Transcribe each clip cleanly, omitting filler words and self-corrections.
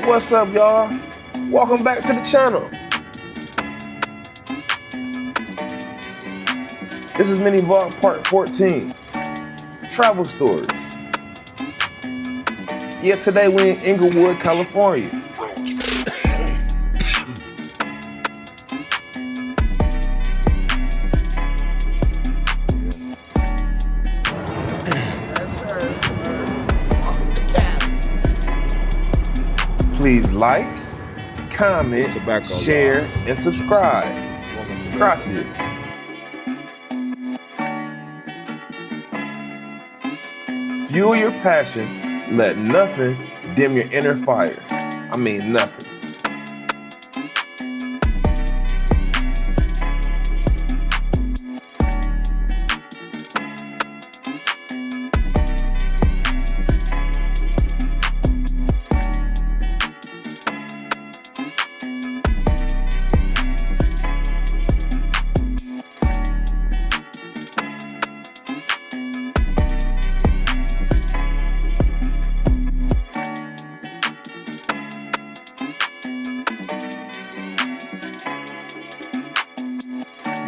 What's up, y'all? Welcome back to the channel. This is Mini Vlog Part 14, Travel Stories. Yeah, today we're in Inglewood, California. Please like, comment, share, and subscribe. Gracias. Fuel your passion. Let nothing dim your inner fire. I mean, nothing.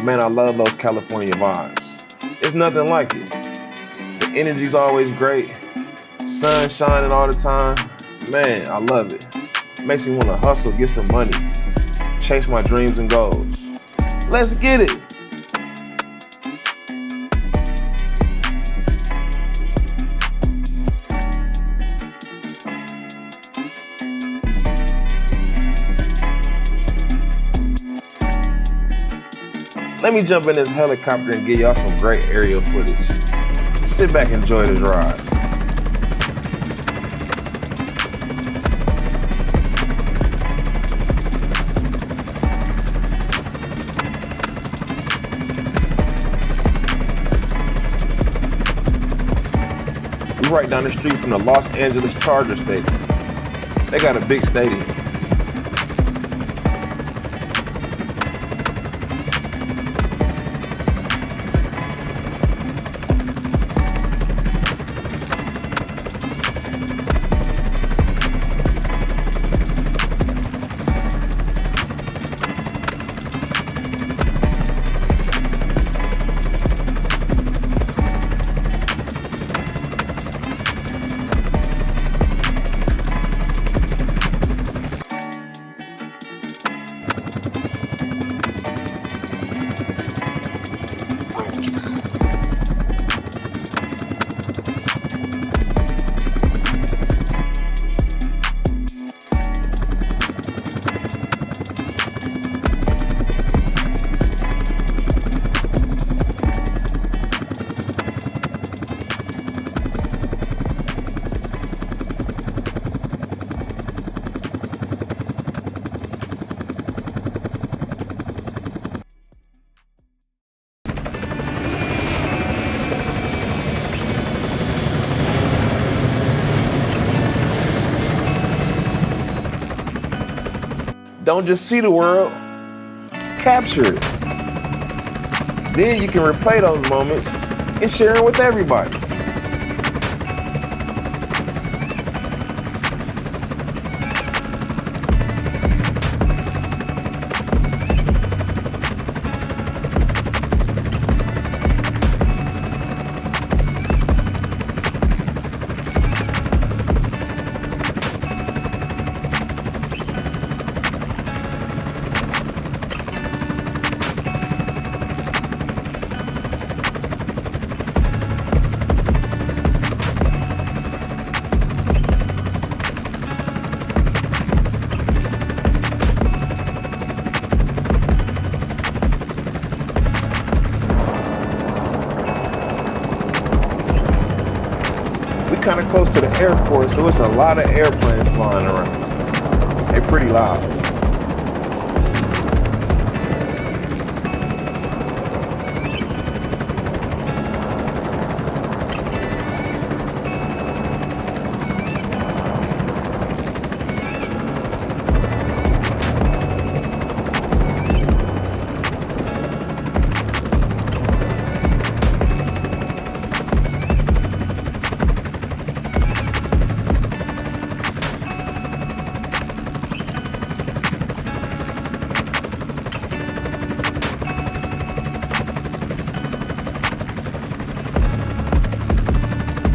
Man, I love those California vibes. It's nothing like it. The energy's always great. Sun shining all the time. Man, I love it. Makes me want to hustle, get some money, chase my dreams and goals. Let's get it. Let me jump in this helicopter and give y'all some great aerial footage. Sit back and enjoy this ride. We're right down the street from the Los Angeles Chargers Stadium. They got a big stadium. Don't just see the world, capture it. Then you can replay those moments and share them with everybody. Kind of close to the airport, so it's a lot of airplanes flying around. They're pretty loud.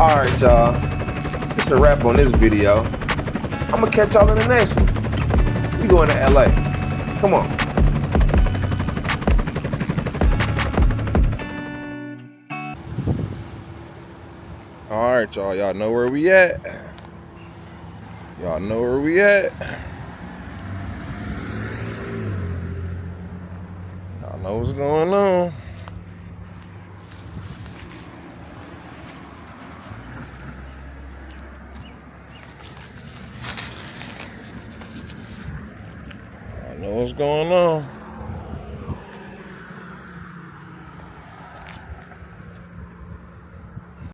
Alright, y'all. It's a wrap on this video. I'm gonna catch y'all in the next one. We going to LA. Come on. Alright, y'all. Y'all know where we at. Y'all know where we at. Y'all know what's going on. Y'all know what's going on.